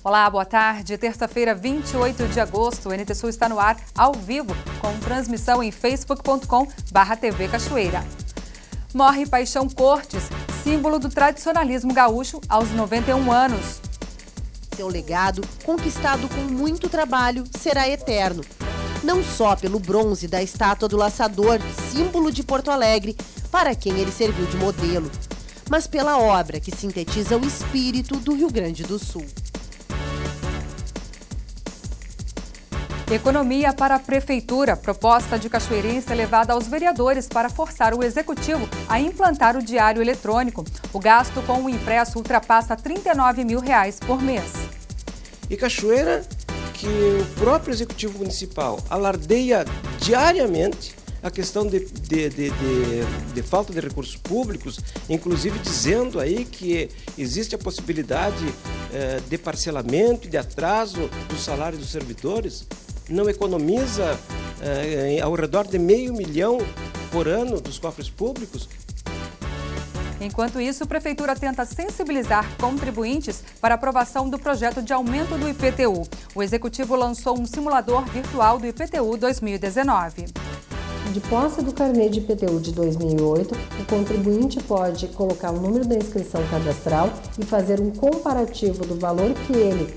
Olá, boa tarde. Terça-feira, 28 de agosto, o NT Sul está no ar, ao vivo, com transmissão em facebook.com/TV Cachoeira. Morre Paixão Cortes, símbolo do tradicionalismo gaúcho, aos 91 anos. Seu legado, conquistado com muito trabalho, será eterno. Não só pelo bronze da estátua do laçador, símbolo de Porto Alegre, para quem ele serviu de modelo, mas pela obra que sintetiza o espírito do Rio Grande do Sul. Economia para a Prefeitura. Proposta de cachoeirense é levada aos vereadores para forçar o Executivo a implantar o diário eletrônico. O gasto com o impresso ultrapassa R$39 mil por mês. E Cachoeira, que o próprio Executivo Municipal alardeia diariamente a questão de falta de recursos públicos, inclusive dizendo aí que existe a possibilidade de parcelamento e de atraso do salário dos servidores, não economiza ao redor de R$500 mil por ano dos cofres públicos. Enquanto isso, a Prefeitura tenta sensibilizar contribuintes para a aprovação do projeto de aumento do IPTU. O Executivo lançou um simulador virtual do IPTU 2019. De posse do carnê de IPTU de 2008, o contribuinte pode colocar o número da inscrição cadastral e fazer um comparativo do valor que ele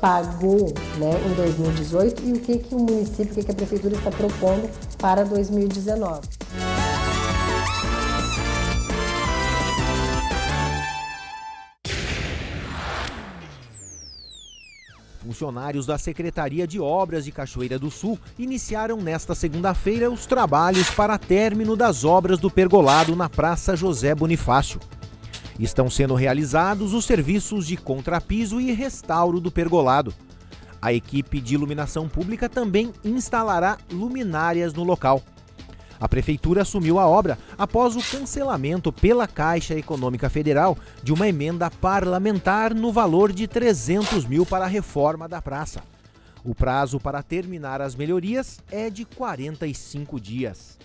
pagou, em 2018 e o que o município, o que a Prefeitura está propondo para 2019. Funcionários da Secretaria de Obras de Cachoeira do Sul iniciaram nesta segunda-feira os trabalhos para término das obras do pergolado na Praça José Bonifácio. Estão sendo realizados os serviços de contrapiso e restauro do pergolado. A equipe de iluminação pública também instalará luminárias no local. A Prefeitura assumiu a obra após o cancelamento pela Caixa Econômica Federal de uma emenda parlamentar no valor de R$300 mil para a reforma da praça. O prazo para terminar as melhorias é de 45 dias.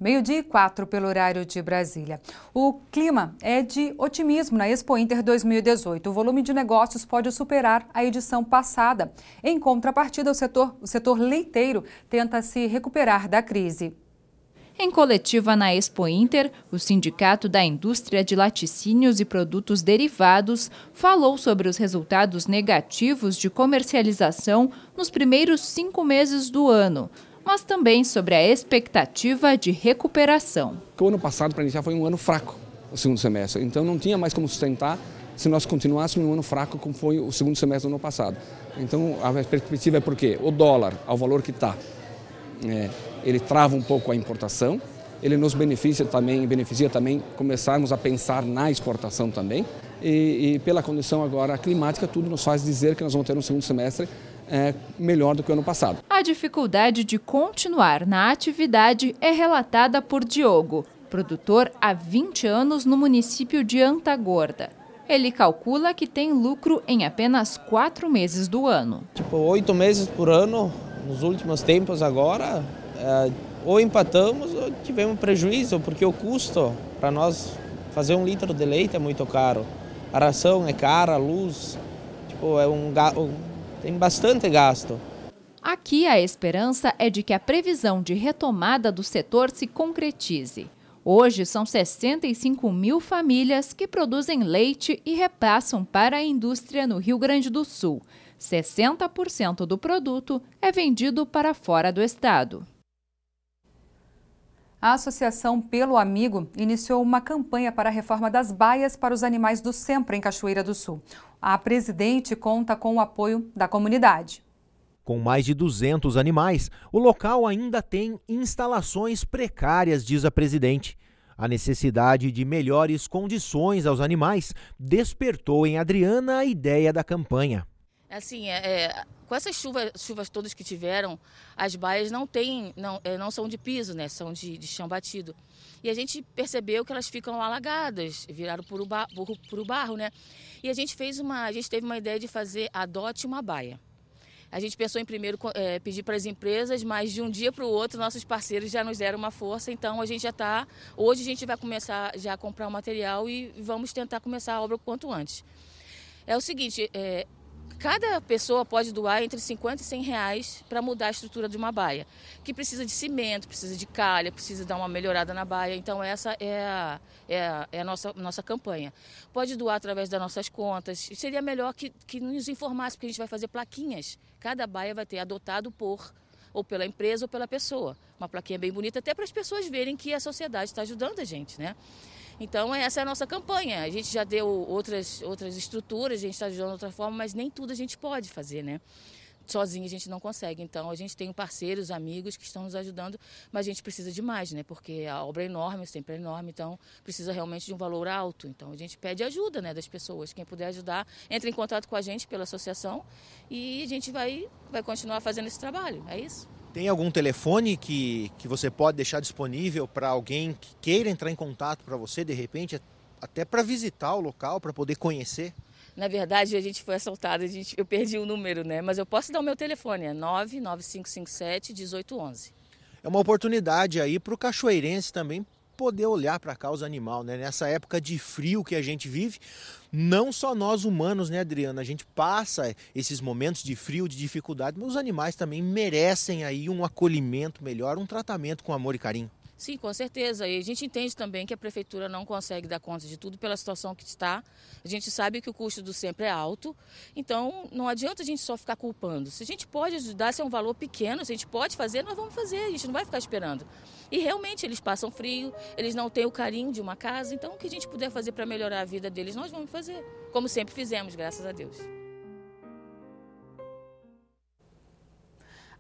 12:04 pelo horário de Brasília. O clima é de otimismo na Expo Inter 2018. O volume de negócios pode superar a edição passada. Em contrapartida, o setor leiteiro tenta se recuperar da crise. Em coletiva na Expo Inter, o Sindicato da Indústria de Laticínios e Produtos Derivados falou sobre os resultados negativos de comercialização nos primeiros 5 meses do ano, mas também sobre a expectativa de recuperação. O ano passado, para iniciar, foi um ano fraco, o segundo semestre. Então não tinha mais como sustentar se nós continuássemos um ano fraco como foi o segundo semestre do ano passado. Então a perspectiva é porque o dólar, ao valor que está, ele trava um pouco a importação, ele nos beneficia também começarmos a pensar na exportação também. E pela condição agora climática, tudo nos faz dizer que nós vamos ter um segundo semestre melhor do que o ano passado. A dificuldade de continuar na atividade é relatada por Diogo, produtor há 20 anos no município de Antagorda. Ele calcula que tem lucro em apenas 4 meses do ano. 8 meses por ano, nos últimos tempos agora, ou empatamos ou tivemos prejuízo, porque o custo para nós fazer 1 litro de leite é muito caro. A ração é cara, a luz, tem bastante gasto. Aqui a esperança é de que a previsão de retomada do setor se concretize. Hoje são 65 mil famílias que produzem leite e repassam para a indústria no Rio Grande do Sul. 60% do produto é vendido para fora do estado. A Associação Pelo Amigo iniciou uma campanha para a reforma das baias para os animais do SEMPRA em Cachoeira do Sul. A presidente conta com o apoio da comunidade. Com mais de 200 animais, o local ainda tem instalações precárias, diz a presidente. A necessidade de melhores condições aos animais despertou em Adriana a ideia da campanha. Com essas chuvas todas que tiveram, as baias não são de piso, são de chão batido. E a gente percebeu que elas ficam alagadas, viraram por barro, E a gente teve uma ideia de fazer adote uma baia. A gente pensou em primeiro pedir para as empresas, mas de um dia para o outro nossos parceiros já nos deram uma força, então a gente já está... Hoje a gente vai começar já a comprar o material e vamos tentar começar a obra o quanto antes. É o seguinte, cada pessoa pode doar entre 50 e 100 reais para mudar a estrutura de uma baia, que precisa de cimento, precisa de calha, precisa dar uma melhorada na baia. Então essa é a nossa campanha. Pode doar através das nossas contas. Seria melhor que nos informasse, porque a gente vai fazer plaquinhas. Cada baia vai ter adotado ou pela empresa ou pela pessoa. Uma plaquinha bem bonita, até para as pessoas verem que a sociedade está ajudando a gente, né? Então, essa é a nossa campanha. A gente já deu outras estruturas, a gente está ajudando de outra forma, mas nem tudo a gente pode fazer, né? Sozinho a gente não consegue. Então, a gente tem parceiros, amigos que estão nos ajudando, mas a gente precisa de mais, né? Porque a obra é enorme, sempre é enorme, então precisa realmente de um valor alto. Então, a gente pede ajuda, né, das pessoas. Quem puder ajudar, entre em contato com a gente pela associação e a gente vai continuar fazendo esse trabalho. É isso. Tem algum telefone que você pode deixar disponível para alguém que queira entrar em contato para você, de repente, até para visitar o local, para poder conhecer? Na verdade, a gente foi assaltado, eu perdi o número, né? Mas eu posso dar o meu telefone, é 99557-1811. É uma oportunidade aí para o cachoeirense também poder olhar para a causa animal, né? Nessa época de frio que a gente vive, não só nós humanos, né, Adriana? A gente passa esses momentos de frio, de dificuldade, mas os animais também merecem aí um acolhimento melhor, um tratamento com amor e carinho. Sim, com certeza. E a gente entende também que a prefeitura não consegue dar conta de tudo pela situação que está. A gente sabe que o custo do sempre é alto, então não adianta a gente só ficar culpando. Se a gente pode ajudar, se é um valor pequeno, se a gente pode fazer, nós vamos fazer, a gente não vai ficar esperando. E realmente eles passam frio, eles não têm o carinho de uma casa, então o que a gente puder fazer para melhorar a vida deles, nós vamos fazer. Como sempre fizemos, graças a Deus.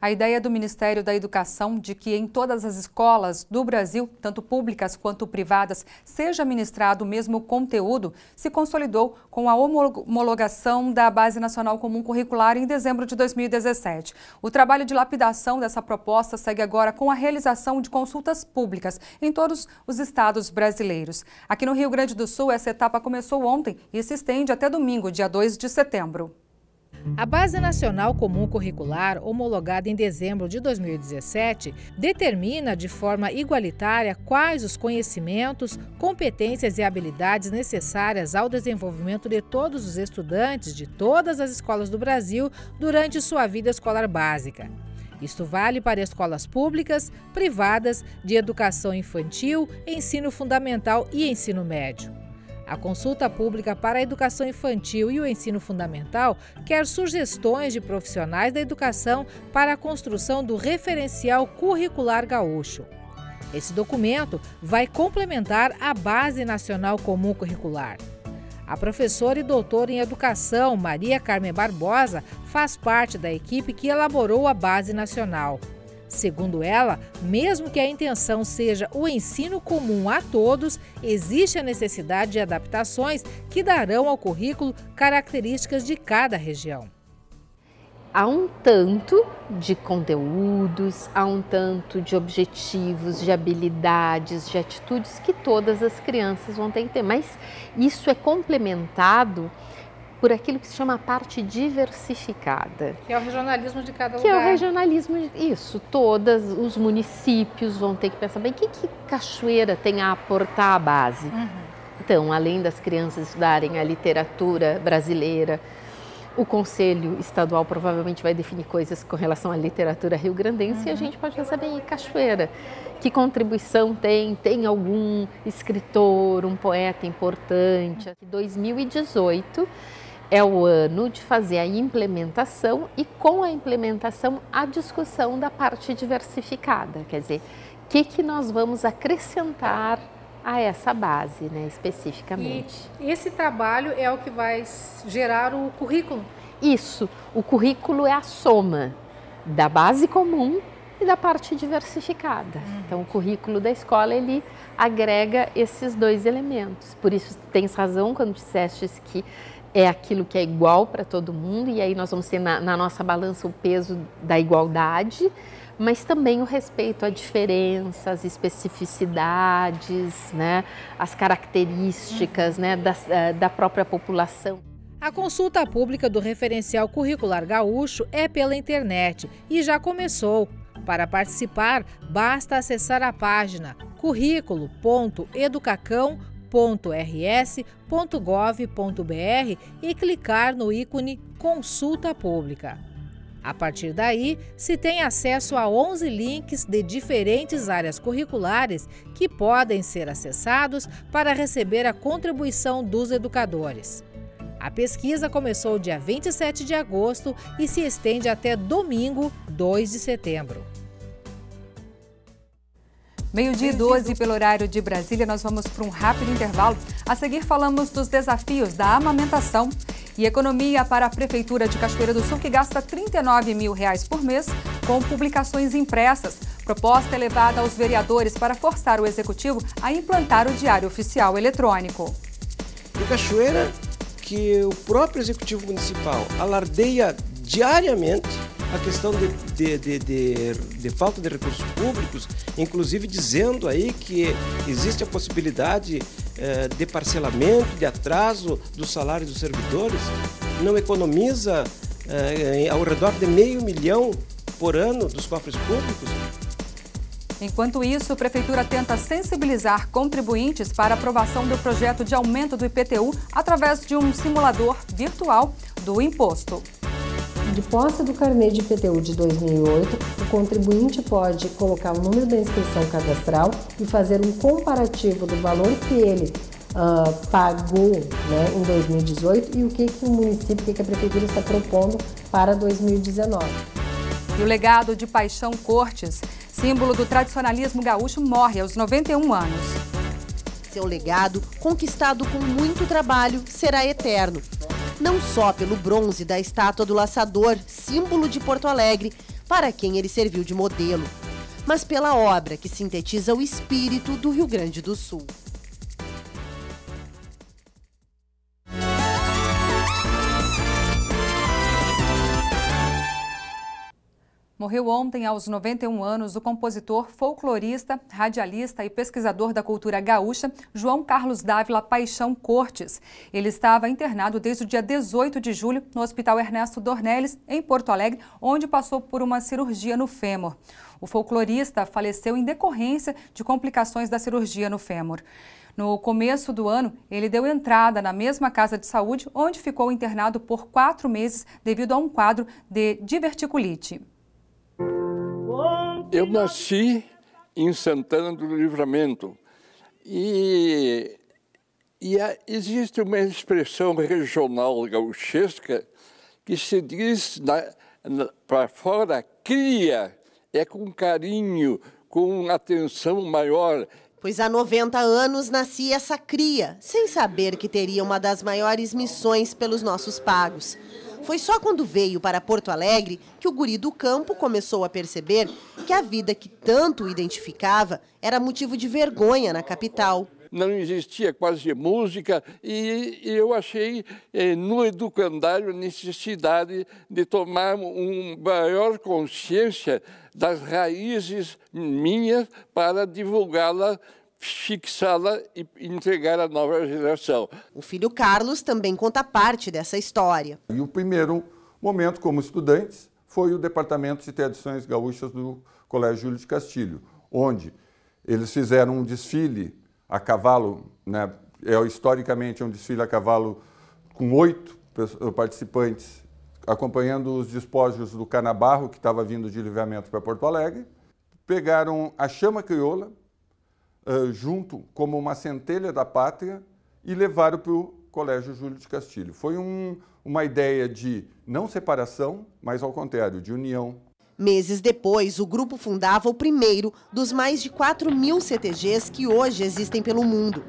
A ideia do Ministério da Educação de que em todas as escolas do Brasil, tanto públicas quanto privadas, seja ministrado o mesmo conteúdo, se consolidou com a homologação da Base Nacional Comum Curricular em dezembro de 2017. O trabalho de lapidação dessa proposta segue agora com a realização de consultas públicas em todos os estados brasileiros. Aqui no Rio Grande do Sul, essa etapa começou ontem e se estende até domingo, dia 2 de setembro. A Base Nacional Comum Curricular, homologada em dezembro de 2017, determina de forma igualitária quais os conhecimentos, competências e habilidades necessárias ao desenvolvimento de todos os estudantes de todas as escolas do Brasil durante sua vida escolar básica. Isto vale para escolas públicas, privadas, de educação infantil, ensino fundamental e ensino médio. A consulta pública para a educação infantil e o ensino fundamental quer sugestões de profissionais da educação para a construção do referencial curricular gaúcho. Esse documento vai complementar a Base Nacional Comum Curricular. A professora e doutora em educação, Maria Carmen Barbosa, faz parte da equipe que elaborou a Base Nacional. Segundo ela, mesmo que a intenção seja o ensino comum a todos, existe a necessidade de adaptações que darão ao currículo características de cada região. Há um tanto de conteúdos, há um tanto de objetivos, de habilidades, de atitudes que todas as crianças vão ter que ter, mas isso é complementado por aquilo que se chama a parte diversificada. Que é o regionalismo de cada lugar. Que é o regionalismo, isso. Todos os municípios vão ter que pensar bem, o que Cachoeira tem a aportar à base? Então, além das crianças estudarem a literatura brasileira, o Conselho Estadual provavelmente vai definir coisas com relação à literatura rio-grandense e a gente pode pensar bem em Cachoeira. Que contribuição tem? Tem algum escritor, um poeta importante? 2018 é o ano de fazer a implementação e com a implementação a discussão da parte diversificada, quer dizer, o que nós vamos acrescentar a essa base, né, especificamente. E esse trabalho é o que vai gerar o currículo? Isso, o currículo é a soma da base comum e da parte diversificada. Então, o currículo da escola, ele agrega esses dois elementos. Por isso, tens razão quando disseste que é aquilo que é igual para todo mundo, e aí nós vamos ter na nossa balança o peso da igualdade, mas também o respeito à diferença, às especificidades, né, as características, né, da própria população. A consulta pública do referencial curricular gaúcho é pela internet e já começou. Para participar, basta acessar a página currículo.educacão.rs.gov.br e clicar no ícone Consulta Pública. A partir daí, se tem acesso a 11 links de diferentes áreas curriculares que podem ser acessados para receber a contribuição dos educadores. A pesquisa começou dia 27 de agosto e se estende até domingo, 2 de setembro. 12:12 pelo horário de Brasília, nós vamos para um rápido intervalo. A seguir falamos dos desafios da amamentação e economia para a Prefeitura de Cachoeira do Sul, que gasta R$ 39 mil por mês com publicações impressas. Proposta é levada aos vereadores para forçar o Executivo a implantar o Diário Oficial eletrônico. Em Cachoeira, que o próprio Executivo Municipal alardeia diariamente a questão de falta de recursos públicos, inclusive dizendo aí que existe a possibilidade de parcelamento, de atraso do salário dos servidores, não economiza ao redor de R$500 mil por ano dos cofres públicos. Enquanto isso, a Prefeitura tenta sensibilizar contribuintes para a aprovação do projeto de aumento do IPTU através de um simulador virtual do imposto. De posse do carnê de IPTU de 2008, o contribuinte pode colocar o número da inscrição cadastral e fazer um comparativo do valor que ele pagou, em 2018 e o que o município, o que a Prefeitura está propondo para 2019. E o legado de Paixão Cortes, símbolo do tradicionalismo gaúcho, morre aos 91 anos. Seu legado, conquistado com muito trabalho, será eterno. Não só pelo bronze da estátua do laçador, símbolo de Porto Alegre, para quem ele serviu de modelo, mas pela obra que sintetiza o espírito do Rio Grande do Sul. Morreu ontem, aos 91 anos, o compositor, folclorista, radialista e pesquisador da cultura gaúcha, João Carlos Dávila Paixão Cortes. Ele estava internado desde o dia 18 de julho no Hospital Ernesto Dornelles, em Porto Alegre, onde passou por uma cirurgia no fêmur. O folclorista faleceu em decorrência de complicações da cirurgia no fêmur. No começo do ano, ele deu entrada na mesma casa de saúde, onde ficou internado por 4 meses devido a um quadro de diverticulite. Eu nasci em Santana do Livramento e existe uma expressão regional gauchesca que se diz para fora, cria, é com carinho, com atenção maior. Pois há 90 anos nascia essa cria, sem saber que teria uma das maiores missões pelos nossos pagos. Foi só quando veio para Porto Alegre que o guri do campo começou a perceber que a vida que tanto o identificava era motivo de vergonha na capital. Não existia quase música e eu achei no educandário a necessidade de tomar uma maior consciência das raízes minhas para divulgá-la, fixá-la e entregar à nova geração. O filho Carlos também conta parte dessa história. E o primeiro momento como estudantes foi o Departamento de Tradições Gaúchas do Colégio Júlio de Castilho, onde eles fizeram um desfile a cavalo, historicamente é um desfile a cavalo com 8 participantes, acompanhando os despojos do Canabarro, que estava vindo de Livramento para Porto Alegre. Pegaram a chama crioula, junto como uma centelha da pátria, e levaram para o Colégio Júlio de Castilho. Foi uma ideia de não separação, mas ao contrário, de união. Meses depois, o grupo fundava o primeiro dos mais de 4.000 CTGs que hoje existem pelo mundo.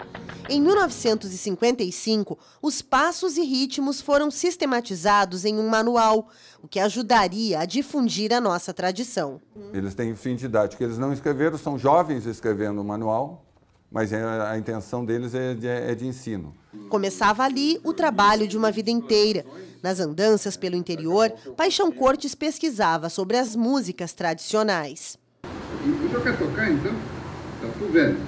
Em 1955, os passos e ritmos foram sistematizados em um manual, o que ajudaria a difundir a nossa tradição. Eles têm fim didático, eles não escreveram, são jovens escrevendo o manual, mas a intenção deles é de ensino. Começava ali o trabalho de uma vida inteira. Nas andanças pelo interior, Paixão Cortes pesquisava sobre as músicas tradicionais. O senhor quer tocar, então? Tá tudo vendo.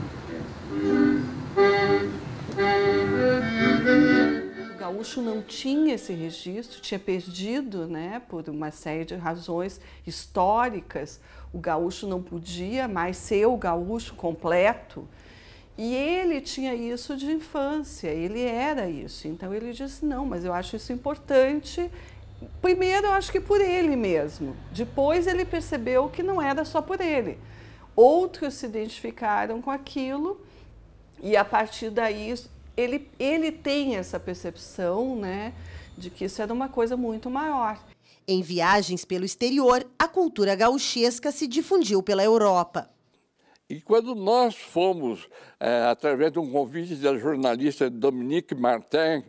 gaúcho não tinha esse registro, tinha perdido, né, por uma série de razões históricas. O gaúcho não podia mais ser o gaúcho completo. E ele tinha isso de infância, ele era isso. Então ele disse, não, mas eu acho isso importante. Primeiro, eu acho que por ele mesmo. Depois ele percebeu que não era só por ele. Outros se identificaram com aquilo e a partir daí ele tem essa percepção, né, de que isso era uma coisa muito maior. Em viagens pelo exterior, a cultura gauchesca se difundiu pela Europa. E quando nós fomos, através de um convite da jornalista Dominique Martin,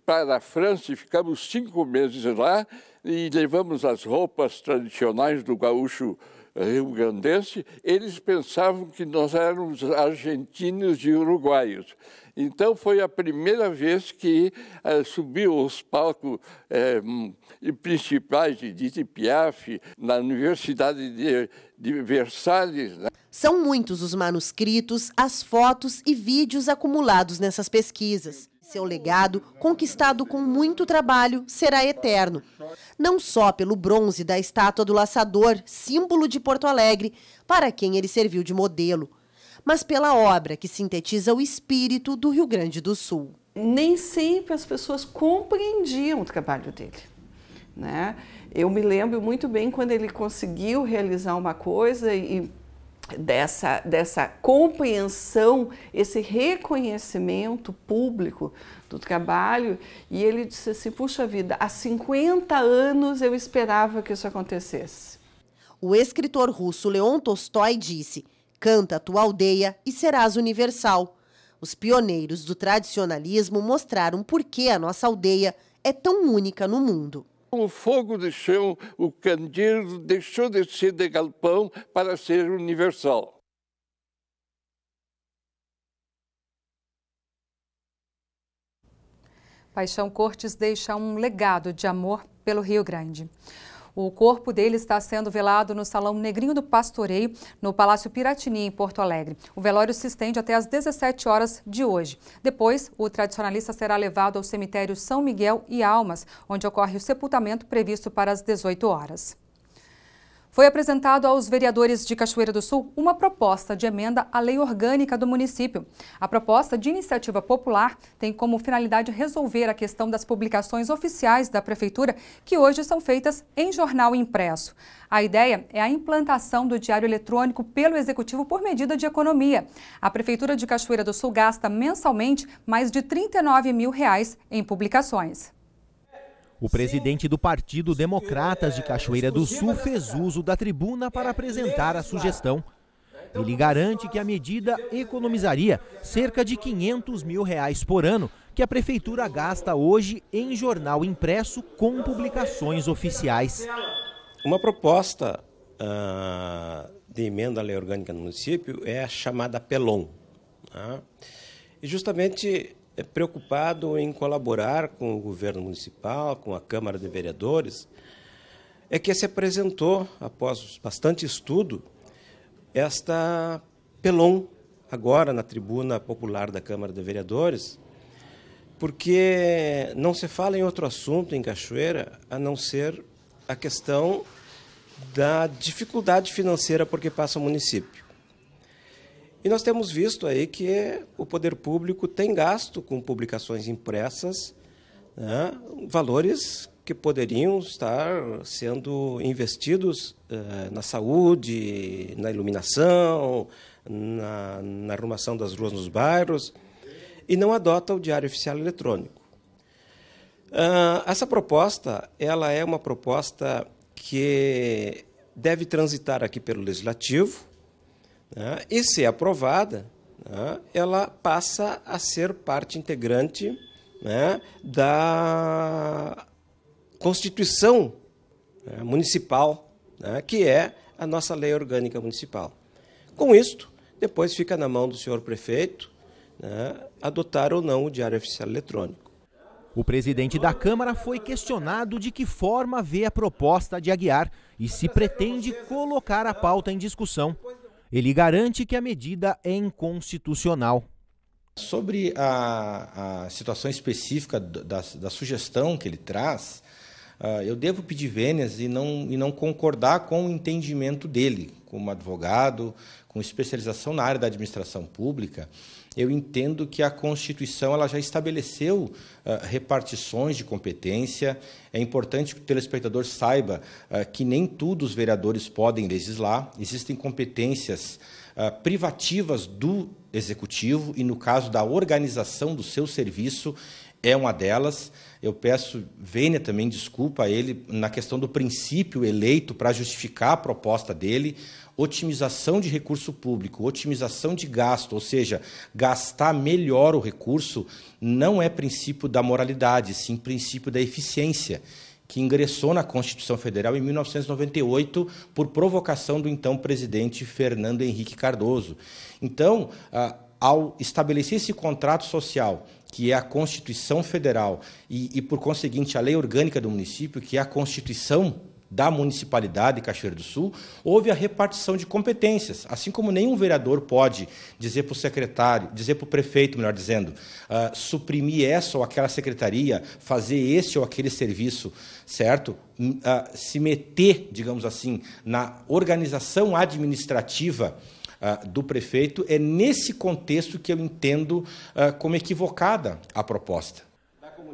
para a França, e ficamos 5 meses lá e levamos as roupas tradicionais do gaúcho rio-grandense, eles pensavam que nós éramos argentinos e uruguaios. Então foi a primeira vez que subiu os palcos principais de Edith Piaf na Universidade de Versalhes. Né? São muitos os manuscritos, as fotos e vídeos acumulados nessas pesquisas. Seu legado, conquistado com muito trabalho, será eterno. Não só pelo bronze da estátua do laçador, símbolo de Porto Alegre, para quem ele serviu de modelo, mas pela obra que sintetiza o espírito do Rio Grande do Sul. Nem sempre as pessoas compreendiam o trabalho dele, né? Eu me lembro muito bem quando ele conseguiu realizar uma coisa e dessa compreensão, esse reconhecimento público do trabalho, e ele disse assim, puxa vida, há 50 anos eu esperava que isso acontecesse. O escritor russo Leon Tolstói disse, canta a tua aldeia e serás universal. Os pioneiros do tradicionalismo mostraram por que a nossa aldeia é tão única no mundo. O fogo de chão, o candeeiro deixou de ser de galpão para ser universal. Paixão Cortes deixa um legado de amor pelo Rio Grande. O corpo dele está sendo velado no Salão Negrinho do Pastoreio, no Palácio Piratini, em Porto Alegre. O velório se estende até às 17 horas de hoje. Depois, o tradicionalista será levado ao cemitério São Miguel e Almas, onde ocorre o sepultamento previsto para as 18 horas. Foi apresentado aos vereadores de Cachoeira do Sul uma proposta de emenda à lei orgânica do município. A proposta de iniciativa popular tem como finalidade resolver a questão das publicações oficiais da Prefeitura, que hoje são feitas em jornal impresso. A ideia é a implantação do diário eletrônico pelo Executivo por medida de economia. A Prefeitura de Cachoeira do Sul gasta mensalmente mais de R$ 39 mil em publicações. O presidente do Partido Democratas de Cachoeira do Sul fez uso da tribuna para apresentar a sugestão. Ele garante que a medida economizaria cerca de R$ 500 mil por ano, que a prefeitura gasta hoje em jornal impresso com publicações oficiais. Uma proposta de emenda à lei orgânica do município é a chamada PELON. Tá? E justamente preocupado em colaborar com o governo municipal, com a Câmara de Vereadores, é que se apresentou, após bastante estudo, esta PELON, agora na tribuna popular da Câmara de Vereadores, porque não se fala em outro assunto em Cachoeira, a não ser a questão da dificuldade financeira por que passa o município. E nós temos visto aí que o poder público tem gasto com publicações impressas, né, valores que poderiam estar sendo investidos na saúde, na iluminação, na arrumação das ruas nos bairros, e não adota o Diário Oficial Eletrônico. Essa proposta, ela é uma proposta que deve transitar aqui pelo Legislativo, né, e, se aprovada, né, ela passa a ser parte integrante, né, da Constituição, né, municipal, né, que é a nossa lei orgânica municipal. Com isto, depois fica na mão do senhor prefeito, né, adotar ou não o Diário Oficial Eletrônico. O presidente da Câmara foi questionado de que forma vê a proposta de Aguiar e se pretende colocar a pauta em discussão. Ele garante que a medida é inconstitucional. Sobre a situação específica da sugestão que ele traz, eu devo pedir vênias e não concordar com o entendimento dele, como advogado, com especialização na área da administração pública. Eu entendo que a Constituição ela já estabeleceu repartições de competência. É importante que o telespectador saiba que nem tudo os vereadores podem legislar. Existem competências privativas do Executivo e, no caso da organização do seu serviço, é uma delas. Eu peço vênia também, desculpa a ele, na questão do princípio eleito para justificar a proposta dele, otimização de recurso público, otimização de gasto, ou seja, gastar melhor o recurso, não é princípio da moralidade, sim princípio da eficiência, que ingressou na Constituição Federal em 1998 por provocação do então presidente Fernando Henrique Cardoso. Então, ao estabelecer esse contrato social, que é a Constituição Federal, e por conseguinte, a lei orgânica do município, que é a Constituição da Municipalidade de Cachoeira do Sul, houve a repartição de competências, assim como nenhum vereador pode dizer para o secretário, dizer para o prefeito, melhor dizendo, suprimir essa ou aquela secretaria, fazer esse ou aquele serviço, certo? Se meter, digamos assim, na organização administrativa do prefeito, é nesse contexto que eu entendo como equivocada a proposta.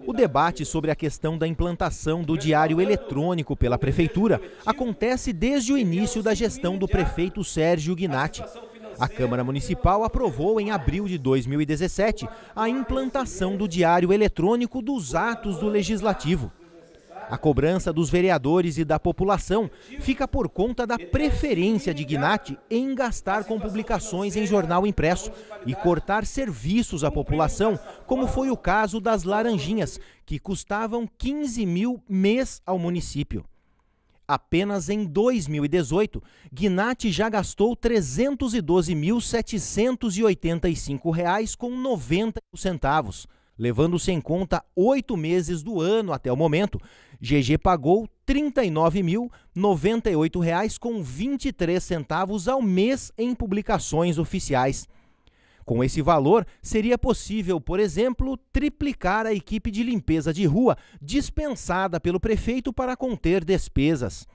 O debate sobre a questão da implantação do diário eletrônico pela Prefeitura acontece desde o início da gestão do prefeito Sérgio Gnatti. A Câmara Municipal aprovou em abril de 2017 a implantação do diário eletrônico dos atos do Legislativo. A cobrança dos vereadores e da população fica por conta da preferência de Gnatti em gastar com publicações em jornal impresso e cortar serviços à população, como foi o caso das laranjinhas, que custavam 15 mil mês ao município. Apenas em 2018, Gnatti já gastou R$ 312.785,90, levando-se em conta 8 meses do ano até o momento. GG pagou R$ 39.098,23 ao mês em publicações oficiais. Com esse valor, seria possível, por exemplo, triplicar a equipe de limpeza de rua dispensada pelo prefeito para conter despesas.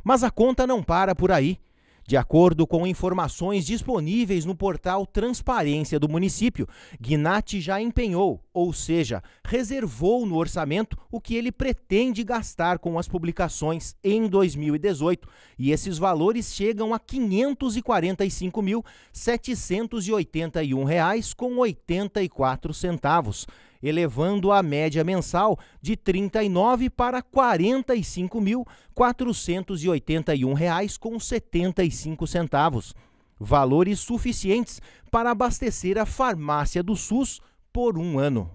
Mas a conta não para por aí. De acordo com informações disponíveis no portal Transparência do município, Gnatti já empenhou, ou seja, reservou no orçamento o que ele pretende gastar com as publicações em 2018, e esses valores chegam a R$ 545.781,84, elevando a média mensal de R$ 39 para R$ 45.481,75, valores suficientes para abastecer a farmácia do SUS por um ano.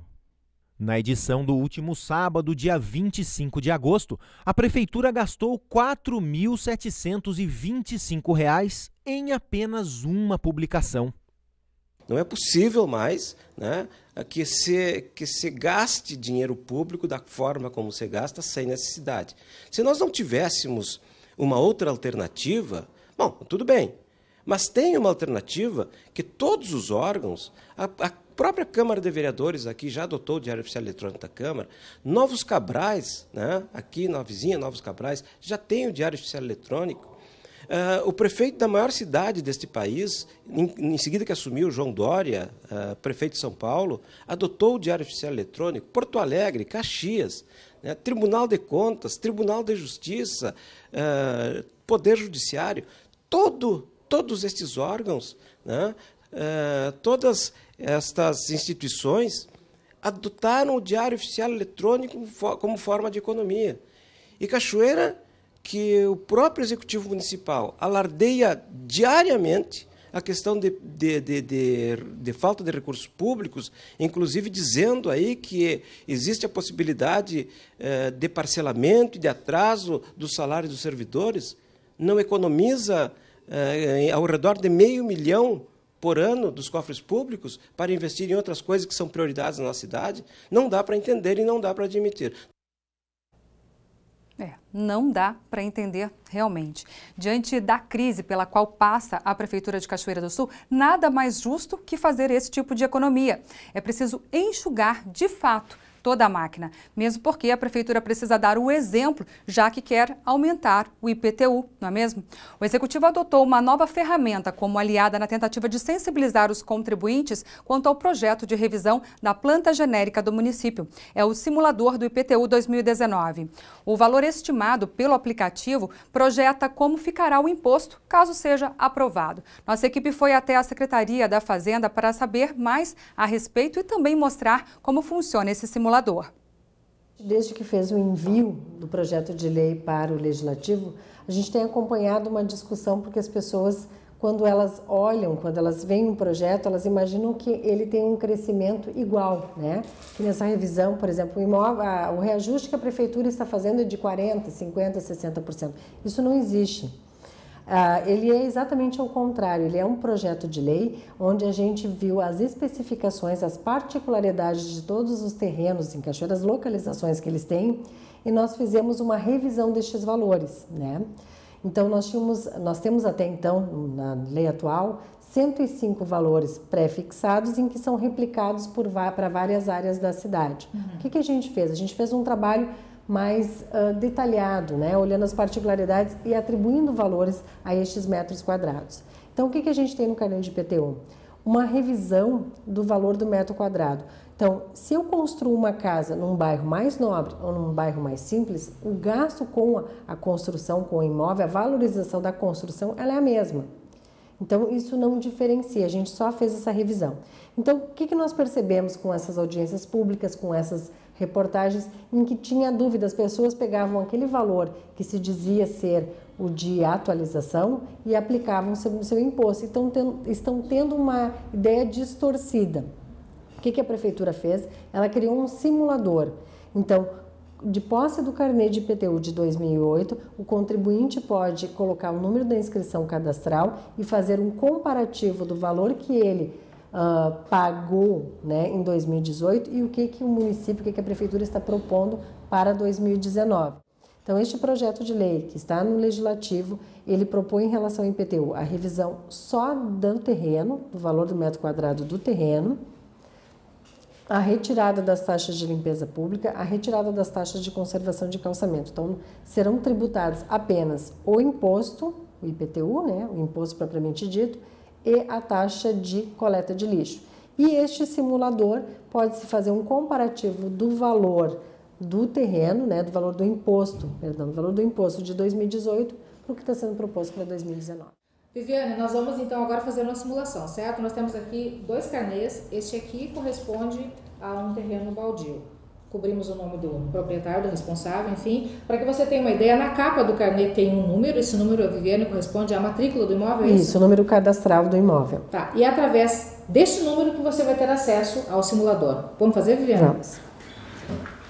Na edição do último sábado, dia 25 de agosto, a Prefeitura gastou R$ 4.725 em apenas uma publicação. Não é possível mais, né, que se gaste dinheiro público da forma como se gasta sem necessidade. Se nós não tivéssemos uma outra alternativa, bom, tudo bem, mas tem uma alternativa que todos os órgãos, a própria Câmara de Vereadores aqui já adotou o Diário Oficial Eletrônico da Câmara, Novos Cabrais, né, aqui na vizinha Novos Cabrais, já tem o Diário Oficial Eletrônico. O prefeito da maior cidade deste país, em seguida que assumiu, João Dória, prefeito de São Paulo, adotou o Diário Oficial Eletrônico. Porto Alegre, Caxias, né, Tribunal de Contas, Tribunal de Justiça, Poder Judiciário, todos estes órgãos, né, todas estas instituições adotaram o Diário Oficial Eletrônico como forma de economia. E Cachoeira, que o próprio Executivo Municipal alardeia diariamente a questão de falta de recursos públicos, inclusive dizendo aí que existe a possibilidade de parcelamento e de atraso do salário dos servidores, não economiza ao redor de R$500 mil por ano dos cofres públicos para investir em outras coisas que são prioridades na nossa cidade, não dá para entender e não dá para admitir. Não dá para entender realmente. Diante da crise pela qual passa a Prefeitura de Cachoeira do Sul, nada mais justo que fazer esse tipo de economia. É preciso enxugar, de fato, toda a máquina, mesmo porque a Prefeitura precisa dar o exemplo, já que quer aumentar o IPTU, não é mesmo? O Executivo adotou uma nova ferramenta como aliada na tentativa de sensibilizar os contribuintes quanto ao projeto de revisão da planta genérica do município. É o simulador do IPTU 2019. O valor estimado pelo aplicativo projeta como ficará o imposto, caso seja aprovado. Nossa equipe foi até a Secretaria da Fazenda para saber mais a respeito e também mostrar como funciona esse simulador. Desde que fez o envio do projeto de lei para o Legislativo, a gente tem acompanhado uma discussão porque as pessoas, quando elas olham, quando elas veem um projeto, elas imaginam que ele tem um crescimento igual, né? Que nessa revisão, por exemplo, o reajuste que a Prefeitura está fazendo é de 40%, 50%, 60%. Isso não existe. Ele é exatamente ao contrário, ele é um projeto de lei onde a gente viu as especificações, as particularidades de todos os terrenos em Cachoeira, as localizações que eles têm, e nós fizemos uma revisão destes valores, né? Então nós temos até então, na lei atual, 105 valores pré-fixados em que são replicados para várias áreas da cidade. O que a gente fez? A gente fez um trabalho mais detalhado, né? Olhando as particularidades e atribuindo valores a estes metros quadrados. Então, o que a gente tem no carnê de IPTU? Uma revisão do valor do metro quadrado. Então, se eu construo uma casa num bairro mais nobre ou num bairro mais simples, o gasto com a construção, com o imóvel, a valorização da construção, ela é a mesma. Então, isso não diferencia, a gente só fez essa revisão. Então, o que nós percebemos com essas audiências públicas, com essas reportagens, em que tinha dúvida, as pessoas pegavam aquele valor que se dizia ser o de atualização e aplicavam o seu imposto. Então, estão tendo uma ideia distorcida. O que a Prefeitura fez? Ela criou um simulador. Então, de posse do carnê de IPTU de 2008, o contribuinte pode colocar o número da inscrição cadastral e fazer um comparativo do valor que ele pagou, né, em 2018 e o que o município, o que a Prefeitura está propondo para 2019. Então, este projeto de lei que está no Legislativo, ele propõe em relação ao IPTU a revisão só do terreno, do valor do metro quadrado do terreno, a retirada das taxas de limpeza pública, a retirada das taxas de conservação de calçamento. Então, serão tributados apenas o imposto, o IPTU, né, o imposto propriamente dito, e a taxa de coleta de lixo. E este simulador pode-se fazer um comparativo do valor do terreno, né, do valor do imposto de 2018 para o que está sendo proposto para 2019. Viviane, nós vamos então agora fazer uma simulação, certo? Nós temos aqui 2 carnês, este aqui corresponde a um terreno baldio. Cobrimos o nome do proprietário, do responsável, enfim. Para que você tenha uma ideia, na capa do carnê tem um número, esse número, Viviane, corresponde à matrícula do imóvel? É isso, o número cadastral do imóvel. Tá, e é através deste número que você vai ter acesso ao simulador. Vamos fazer, Viviane? Vamos.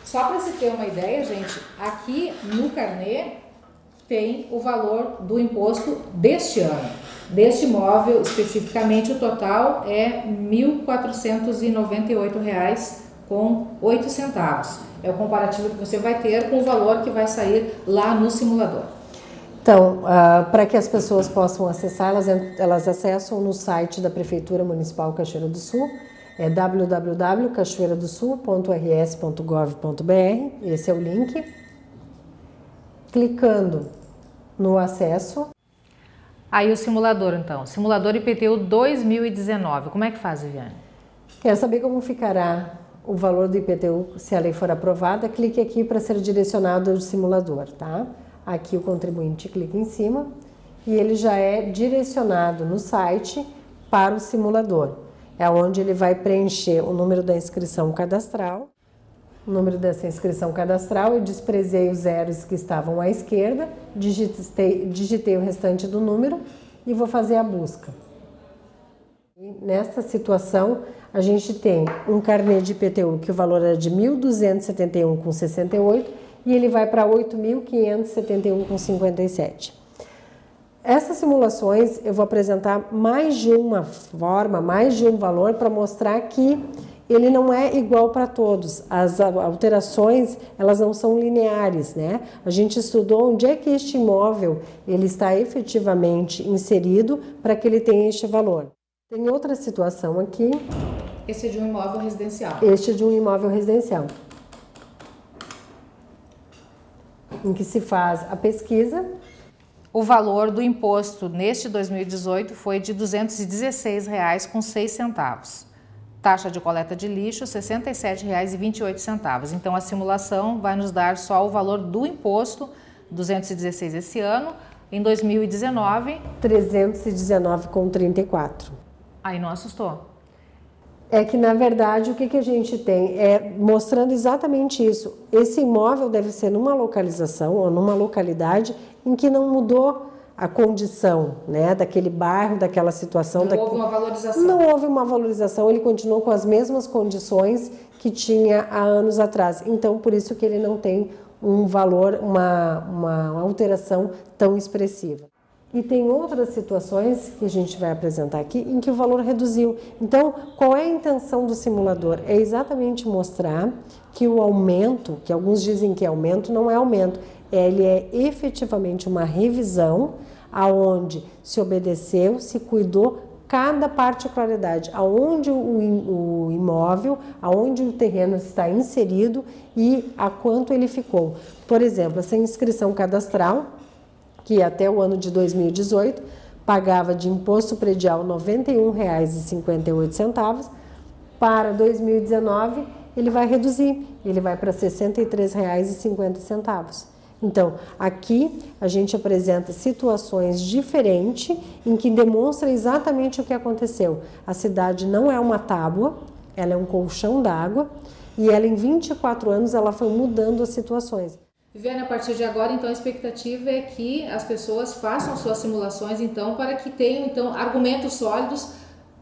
Só para se ter uma ideia, gente, aqui no carnê tem o valor do imposto deste ano. Deste imóvel, especificamente, o total é R$ 1.498,08. É o comparativo que você vai ter com o valor que vai sair lá no simulador. Então, para que as pessoas possam acessar, elas acessam no site da Prefeitura Municipal Cachoeira do Sul, é www.cachoeiradosul.rs.gov.br, esse é o link. Clicando no acesso. Aí o simulador, então, simulador IPTU 2019, como é que faz, Viviane? Quer saber como ficará o valor do IPTU se a lei for aprovada? Clique aqui para ser direcionado ao simulador, tá? Aqui o contribuinte clica em cima e ele já é direcionado no site para o simulador. É onde ele vai preencher o número da inscrição cadastral. O número dessa inscrição cadastral, eu desprezei os zeros que estavam à esquerda, digitei o restante do número e vou fazer a busca. E nessa situação, a gente tem um carnê de IPTU que o valor era de R$ 1.271,68 e ele vai para R$ 8.571,57. Essas simulações eu vou apresentar mais de uma forma, mais de um valor para mostrar que ele não é igual para todos. As alterações, elas não são lineares, né? A gente estudou onde é que este imóvel ele está efetivamente inserido para que ele tenha este valor. Tem outra situação aqui. Esse é de um imóvel residencial. Este é de um imóvel residencial, em que se faz a pesquisa. O valor do imposto neste 2018 foi de R$ 216,06. Taxa de coleta de lixo, R$ 67,28. Então, a simulação vai nos dar só o valor do imposto, 216 esse ano. Em 2019, 319,34. Aí não assustou? É que, na verdade, o que a gente tem é mostrando exatamente isso. Esse imóvel deve ser numa localização ou numa localidade em que não mudou a condição, né, daquele bairro, daquela situação. Não houve uma valorização. Não houve uma valorização, ele continuou com as mesmas condições que tinha há anos atrás. Então, por isso que ele não tem um valor, uma alteração tão expressiva. E tem outras situações que a gente vai apresentar aqui em que o valor reduziu. Então, qual é a intenção do simulador? É exatamente mostrar que o aumento, que alguns dizem que é aumento, não é aumento. Ele é efetivamente uma revisão aonde se obedeceu, se cuidou cada particularidade, aonde o imóvel, aonde o terreno está inserido e a quanto ele ficou. Por exemplo, essa inscrição cadastral, que até o ano de 2018 pagava de imposto predial R$ 91,58, para 2019 ele vai reduzir, ele vai para R$ 63,50. Então, aqui a gente apresenta situações diferentes em que demonstra exatamente o que aconteceu. A cidade não é uma tábua, ela é um colchão d'água e ela em 24 anos ela foi mudando as situações. Viviane, a partir de agora, então, a expectativa é que as pessoas façam suas simulações, então, para que tenham, então, argumentos sólidos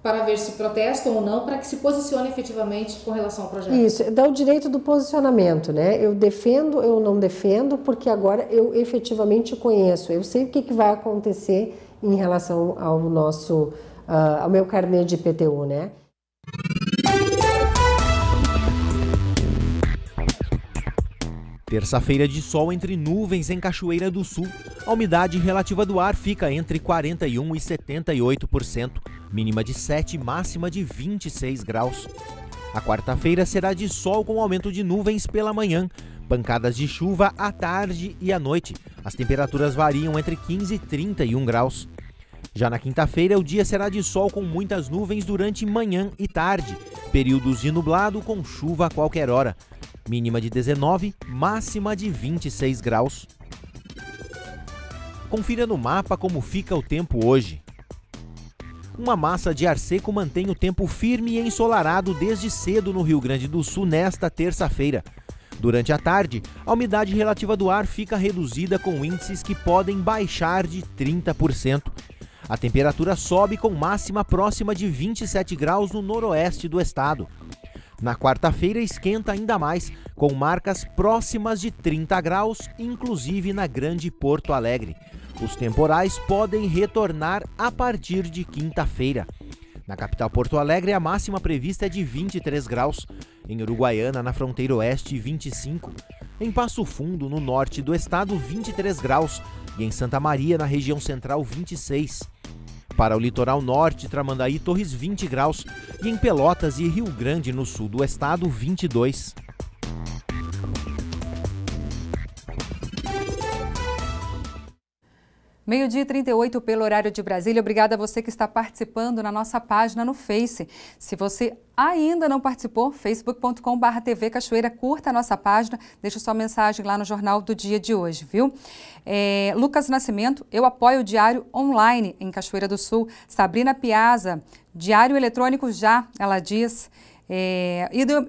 para ver se protestam ou não, para que se posicionem efetivamente com relação ao projeto. Isso, dá o direito do posicionamento, né? Eu defendo, eu não defendo, porque agora eu efetivamente conheço, eu sei o que vai acontecer em relação ao nosso, ao meu carnê de IPTU, né? Terça-feira de sol entre nuvens em Cachoeira do Sul. A umidade relativa do ar fica entre 41% e 78%, mínima de 7, máxima de 26 graus. A quarta-feira será de sol com aumento de nuvens pela manhã, pancadas de chuva à tarde e à noite. As temperaturas variam entre 15 e 31 graus. Já na quinta-feira, o dia será de sol com muitas nuvens durante manhã e tarde, períodos de nublado com chuva a qualquer hora. Mínima de 19, máxima de 26 graus. Confira no mapa como fica o tempo hoje. Uma massa de ar seco mantém o tempo firme e ensolarado desde cedo no Rio Grande do Sul nesta terça-feira. Durante a tarde, a umidade relativa do ar fica reduzida com índices que podem baixar de 30%. A temperatura sobe com máxima próxima de 27 graus no noroeste do estado. Na quarta-feira esquenta ainda mais, com marcas próximas de 30 graus, inclusive na Grande Porto Alegre. Os temporais podem retornar a partir de quinta-feira. Na capital Porto Alegre, a máxima prevista é de 23 graus. Em Uruguaiana, na fronteira oeste, 25. Em Passo Fundo, no norte do estado, 23 graus. E em Santa Maria, na região central, 26. Para o litoral norte, Tramandaí, Torres, 20 graus. E em Pelotas e Rio Grande, no sul do estado, 22. Meio-dia e 38 pelo horário de Brasília. Obrigada a você que está participando na nossa página no Face. Se você ainda não participou, facebook.com/TV Cachoeira, curta a nossa página, deixa sua mensagem lá no Jornal do Dia de hoje, viu? Lucas Nascimento, eu apoio o Diário Online em Cachoeira do Sul. Sabrina Piazza, Diário Eletrônico já, ela diz.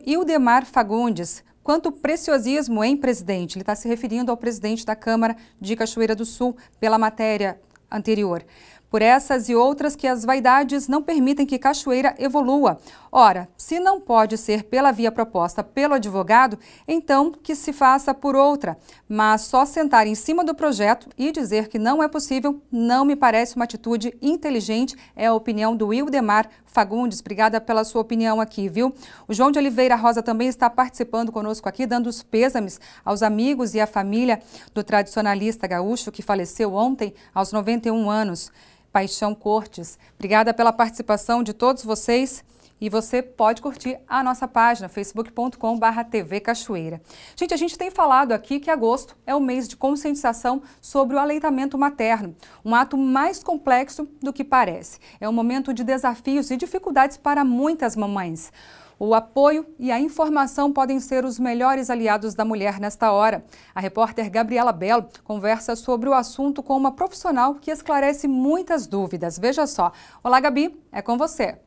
Ildemar Fagundes, quanto preciosismo, hein, presidente? Ele está se referindo ao presidente da Câmara de Cachoeira do Sul, pela matéria anterior. Por essas e outras que as vaidades não permitem que Cachoeira evolua. Ora, se não pode ser pela via proposta pelo advogado, então que se faça por outra. Mas só sentar em cima do projeto e dizer que não é possível não me parece uma atitude inteligente, é a opinião do Wildemar Fagundes. Obrigada pela sua opinião aqui, viu? O João de Oliveira Rosa também está participando conosco aqui, dando os pêsames aos amigos e à família do tradicionalista gaúcho que faleceu ontem aos 91 anos. Paixão Cortes. Obrigada pela participação de todos vocês. E você pode curtir a nossa página, facebook.com/TV Cachoeira. Gente, a gente tem falado aqui que agosto é o mês de conscientização sobre o aleitamento materno, um ato mais complexo do que parece. É um momento de desafios e dificuldades para muitas mamães. O apoio e a informação podem ser os melhores aliados da mulher nesta hora. A repórter Gabriela Belo conversa sobre o assunto com uma profissional que esclarece muitas dúvidas. Veja só. Olá, Gabi, é com você.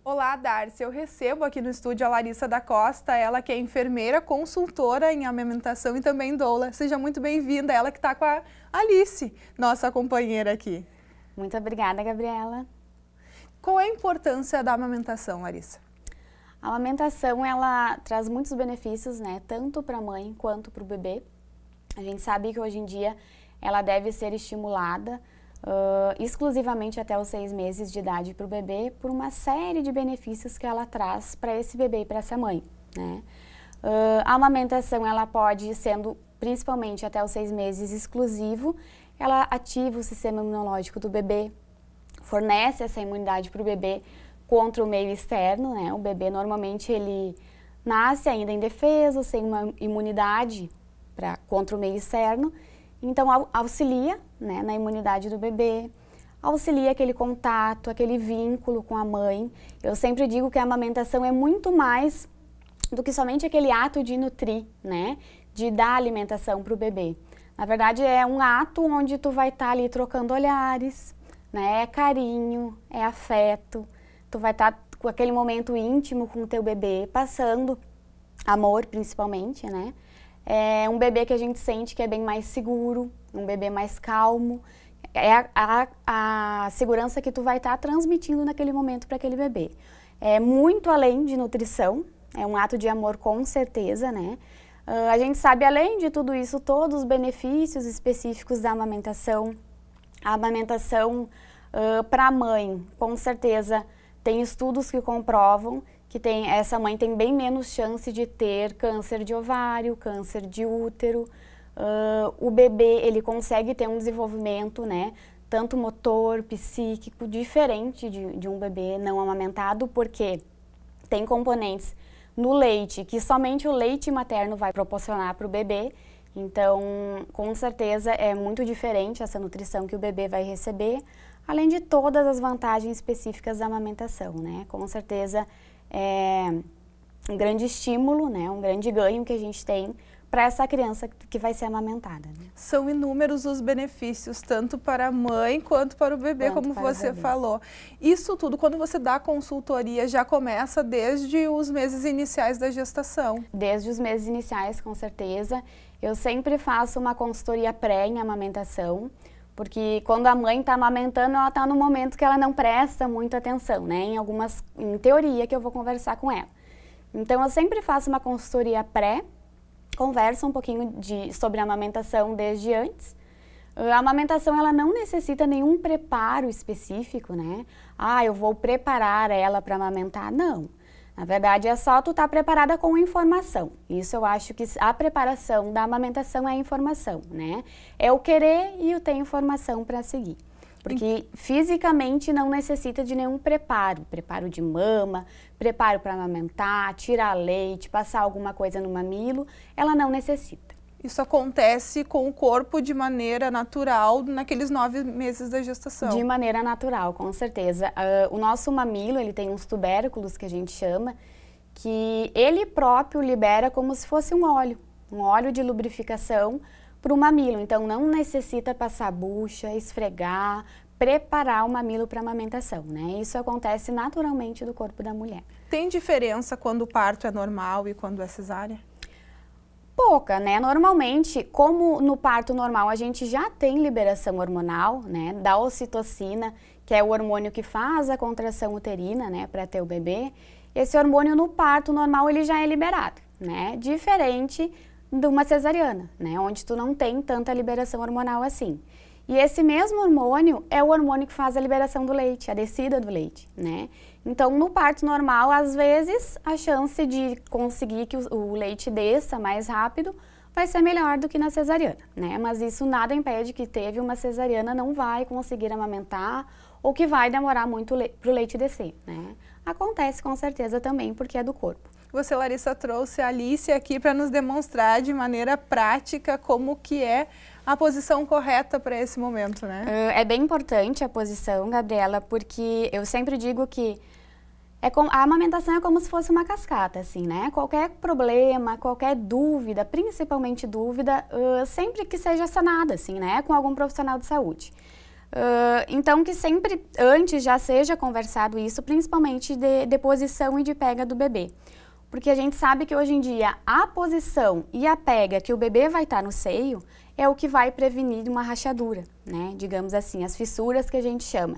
Olá, Darcy. Eu recebo aqui no estúdio a Larissa da Costa, ela que é enfermeira, consultora em amamentação e também doula. Seja muito bem-vinda, ela que está com a Alice, nossa companheira aqui. Muito obrigada, Gabriela. Qual é a importância da amamentação, Larissa? A amamentação, ela traz muitos benefícios, né? Tanto para a mãe quanto para o bebê. A gente sabe que hoje em dia ela deve ser estimulada exclusivamente até os 6 meses de idade para o bebê, por uma série de benefícios que ela traz para esse bebê e para essa mãe, né? A amamentação, ela pode, sendo principalmente até os 6 meses exclusivo, ela ativa o sistema imunológico do bebê, fornece essa imunidade para o bebê contra o meio externo, né? O bebê normalmente ele nasce ainda indefeso, sem uma imunidade contra o meio externo, então auxilia, né, na imunidade do bebê, auxilia aquele contato, aquele vínculo com a mãe. Eu sempre digo que a amamentação é muito mais do que somente aquele ato de nutrir, né, de dar alimentação para o bebê. Na verdade é um ato onde tu vai estar ali trocando olhares, né, é carinho, é afeto. Tu vai estar com aquele momento íntimo com o teu bebê, passando amor principalmente, né? É um bebê que a gente sente que é bem mais seguro, um bebê mais calmo. É a segurança que tu vai estar transmitindo naquele momento para aquele bebê. É muito além de nutrição, é um ato de amor com certeza, né? A gente sabe, além de tudo isso, todos os benefícios específicos da amamentação. A amamentação para a mãe, com certeza, tem estudos que comprovam que essa mãe tem bem menos chance de ter câncer de ovário, câncer de útero. O bebê, ele consegue ter um desenvolvimento, né, tanto motor, psíquico, diferente de um bebê não amamentado, porque tem componentes no leite que somente o leite materno vai proporcionar para o bebê. Então, com certeza, é muito diferente essa nutrição que o bebê vai receber, além de todas as vantagens específicas da amamentação, né? Com certeza é um grande estímulo, né? Um grande ganho que a gente tem para essa criança que vai ser amamentada, né? São inúmeros os benefícios, tanto para a mãe quanto para o bebê, como você falou. Isso tudo, quando você dá consultoria, já começa desde os meses iniciais da gestação? Desde os meses iniciais, com certeza. Eu sempre faço uma consultoria pré em amamentação, porque quando a mãe está amamentando, ela está no momento que ela não presta muita atenção, né? Em teoria que eu vou conversar com ela. Então, eu sempre faço uma consultoria pré, conversa um pouquinho sobre a amamentação desde antes. A amamentação, ela não necessita nenhum preparo específico, né? Ah, eu vou preparar ela para amamentar. Não. Na verdade, é só tu estar preparada com informação. Isso eu acho que a preparação da amamentação é a informação, né? É o querer e o ter informação para seguir. Porque fisicamente não necessita de nenhum preparo. Preparo de mama, preparo para amamentar, tirar leite, passar alguma coisa no mamilo, ela não necessita. Isso acontece com o corpo de maneira natural naqueles 9 meses da gestação? De maneira natural, com certeza. O nosso mamilo, ele tem uns tubérculos que a gente chama, que ele próprio libera como se fosse um óleo de lubrificação para o mamilo. Então, não necessita passar bucha, esfregar, preparar o mamilo para amamentação, né? Isso acontece naturalmente do corpo da mulher. Tem diferença quando o parto é normal e quando é cesárea? Pouca, né? Normalmente, como no parto normal a gente já tem liberação hormonal, né, da ocitocina, que é o hormônio que faz a contração uterina, né, para ter o bebê, esse hormônio no parto normal ele já é liberado, né? Diferente de uma cesariana, né, onde tu não tem tanta liberação hormonal assim. E esse mesmo hormônio é o hormônio que faz a liberação do leite, a descida do leite, né? Então, no parto normal, às vezes, a chance de conseguir que o leite desça mais rápido vai ser melhor do que na cesariana, né? Mas isso nada impede que teve uma cesariana não vai conseguir amamentar ou que vai demorar muito para o leite descer, né? Acontece com certeza também porque é do corpo. Você, Larissa, trouxe a Alice aqui para nos demonstrar de maneira prática como que é a posição correta para esse momento, né? É bem importante a posição, Gabriela, porque eu sempre digo que a amamentação é como se fosse uma cascata, assim, né? Qualquer problema, qualquer dúvida, principalmente dúvida, sempre que seja sanada, assim, né? Com algum profissional de saúde. Então, que sempre antes já seja conversado isso, principalmente de posição e de pega do bebê. Porque a gente sabe que hoje em dia a posição e a pega que o bebê vai estar no seio é o que vai prevenir uma rachadura, né? Digamos assim, as fissuras que a gente chama.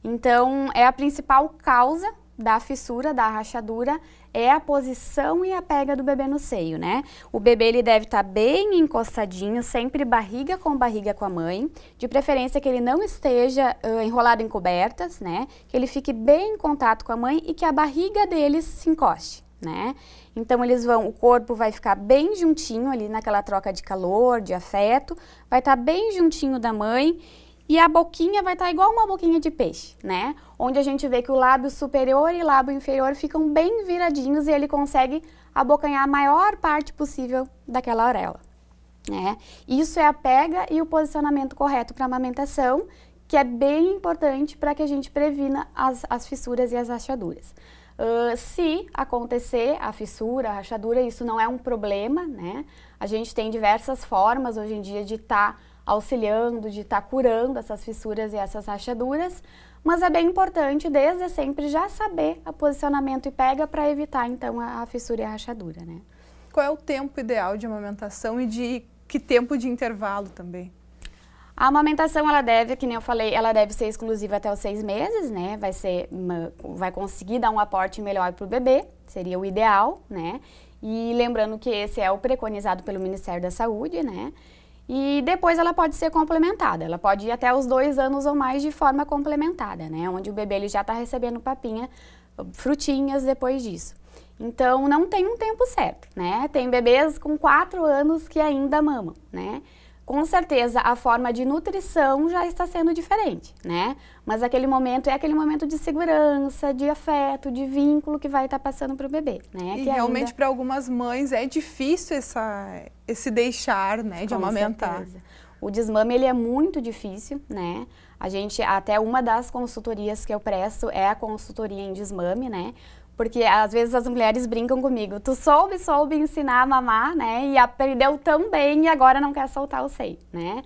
Então, é a principal causa da fissura, da rachadura, é a posição e a pega do bebê no seio, né? O bebê ele deve estar bem encostadinho, sempre barriga com a mãe, de preferência que ele não esteja enrolado em cobertas, né? Que ele fique bem em contato com a mãe e que a barriga deles se encoste, né? Então o corpo vai ficar bem juntinho ali naquela troca de calor, de afeto, vai estar bem juntinho da mãe e a boquinha vai estar igual uma boquinha de peixe, né? Onde a gente vê que o lábio superior e o lábio inferior ficam bem viradinhos e ele consegue abocanhar a maior parte possível daquela auréola, né? Isso é a pega e o posicionamento correto para a amamentação, que é bem importante para que a gente previna as fissuras e as rachaduras. Se acontecer a fissura, a rachadura, isso não é um problema, né? A gente tem diversas formas hoje em dia de estar auxiliando, de estar curando essas fissuras e essas rachaduras, mas é bem importante desde sempre já saber o posicionamento e pega para evitar então a fissura e a rachadura, né? Qual é o tempo ideal de amamentação e de que tempo de intervalo também? A amamentação, ela deve, que nem eu falei, ela deve ser exclusiva até os 6 meses, né? Vai conseguir dar um aporte melhor para o bebê, seria o ideal, né? E lembrando que esse é o preconizado pelo Ministério da Saúde, né? E depois ela pode ser complementada, ela pode ir até os 2 anos ou mais de forma complementada, né? Onde o bebê ele já está recebendo papinha, frutinhas depois disso. Então, não tem um tempo certo, né? Tem bebês com 4 anos que ainda mamam, né? Com certeza, a forma de nutrição já está sendo diferente, né? Mas aquele momento é aquele momento de segurança, de afeto, de vínculo que vai estar passando para o bebê, né? E que realmente para algumas mães é difícil esse deixar, né, de amamentar. Certeza. O desmame, ele é muito difícil, né? Até uma das consultorias que eu presto é a consultoria em desmame, né? Porque às vezes as mulheres brincam comigo, tu soube ensinar a mamar, né, e aprendeu tão bem e agora não quer soltar o seio, né.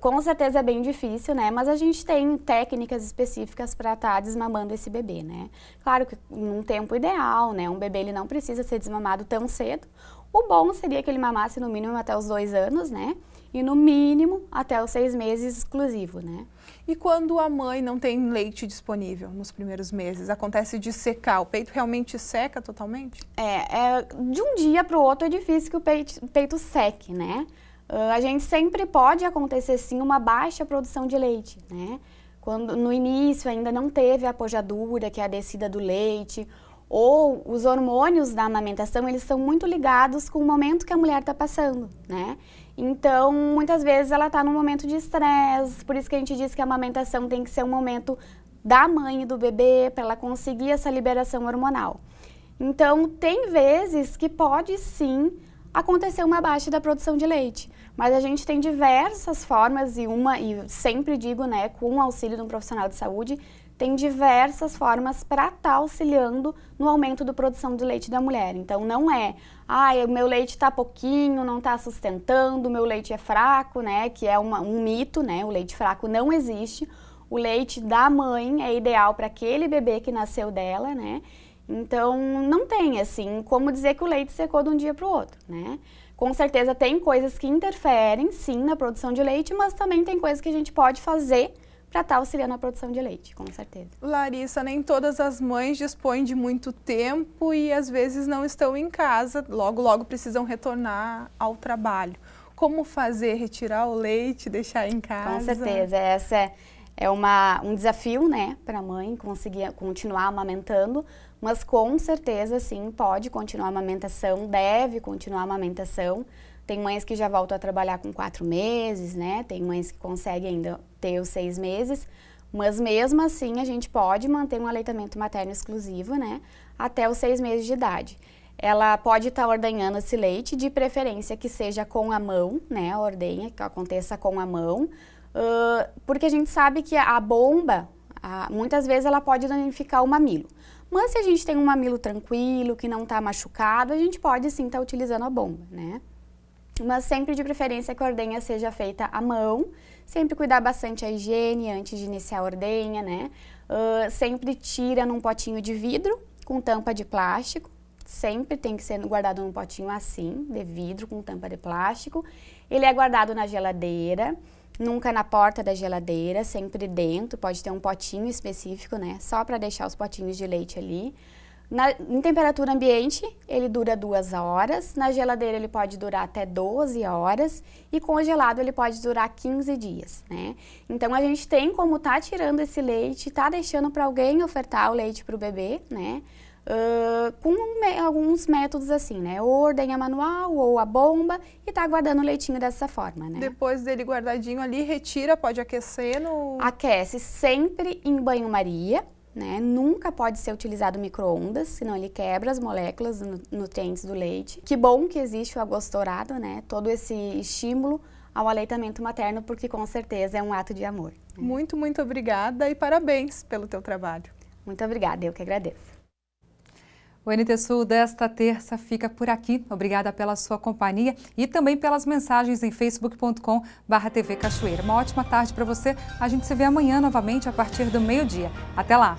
Com certeza é bem difícil, né, mas a gente tem técnicas específicas para estar desmamando esse bebê, né. Claro que num tempo ideal, né, um bebê ele não precisa ser desmamado tão cedo. O bom seria que ele mamasse no mínimo até os 2 anos, né, e no mínimo até os 6 meses exclusivo, né. E quando a mãe não tem leite disponível nos primeiros meses, acontece de secar? O peito realmente seca totalmente? De um dia para o outro é difícil que o peito seque, né? A gente sempre pode acontecer sim uma baixa produção de leite, né? Quando no início ainda não teve a pojadura, que é a descida do leite, ou os hormônios da amamentação, eles são muito ligados com o momento que a mulher está passando, né? Então, muitas vezes ela está num momento de estresse, por isso que a gente diz que a amamentação tem que ser um momento da mãe e do bebê, para ela conseguir essa liberação hormonal. Então, tem vezes que pode sim acontecer uma baixa da produção de leite, mas a gente tem diversas formas e sempre digo, né, com o auxílio de um profissional de saúde, tem diversas formas para estar auxiliando no aumento da produção de leite da mulher. Então, não é, o meu leite está pouquinho, não está sustentando, o meu leite é fraco, né? Que é um mito, né? O leite fraco não existe. O leite da mãe é ideal para aquele bebê que nasceu dela, né? Então, não tem, assim, como dizer que o leite secou de um dia para o outro, né? Com certeza tem coisas que interferem, sim, na produção de leite, mas também tem coisas que a gente pode fazer para estar auxiliando a produção de leite, com certeza. Larissa, nem todas as mães dispõem de muito tempo e às vezes não estão em casa, logo precisam retornar ao trabalho. Como fazer? Retirar o leite, deixar em casa? Com certeza, essa é um desafio, né, para a mãe conseguir continuar amamentando, mas com certeza, sim, pode continuar a amamentação, deve continuar a amamentação. Tem mães que já voltam a trabalhar com 4 meses, né, tem mães que conseguem ainda ter os 6 meses, mas mesmo assim a gente pode manter um aleitamento materno exclusivo, né, até os 6 meses de idade. Ela pode estar ordenhando esse leite, de preferência que seja com a mão, né, a ordenha, que aconteça com a mão, porque a gente sabe que a bomba, muitas vezes ela pode danificar o mamilo. Mas se a gente tem um mamilo tranquilo, que não está machucado, a gente pode sim estar utilizando a bomba, né? Mas sempre de preferência que a ordenha seja feita à mão, sempre cuidar bastante a higiene antes de iniciar a ordenha, né? Sempre tira num potinho de vidro com tampa de plástico, sempre tem que ser guardado num potinho assim, de vidro com tampa de plástico. Ele é guardado na geladeira, nunca na porta da geladeira, sempre dentro, pode ter um potinho específico, né? Só para deixar os potinhos de leite ali. Em temperatura ambiente, ele dura 2 horas, na geladeira ele pode durar até 12 horas e congelado ele pode durar 15 dias, né? Então a gente tem como tá tirando esse leite, tá deixando para alguém ofertar o leite para o bebê, né? Com alguns métodos assim, né? Ou ordenha manual ou a bomba e tá guardando o leitinho dessa forma, né? Depois dele guardadinho ali, retira, pode aquecer no... Aquece sempre em banho-maria, né? Nunca pode ser utilizado micro-ondas, senão ele quebra as moléculas nutrientes do leite. Que bom que existe o agostourado, né? Todo esse estímulo ao aleitamento materno, porque com certeza é um ato de amor. Né? Muito, muito obrigada e parabéns pelo teu trabalho. Muito obrigada, eu que agradeço. O NT Sul desta terça fica por aqui. Obrigada pela sua companhia e também pelas mensagens em facebook.com/TV Cachoeira. Uma ótima tarde para você. A gente se vê amanhã novamente a partir do meio-dia. Até lá!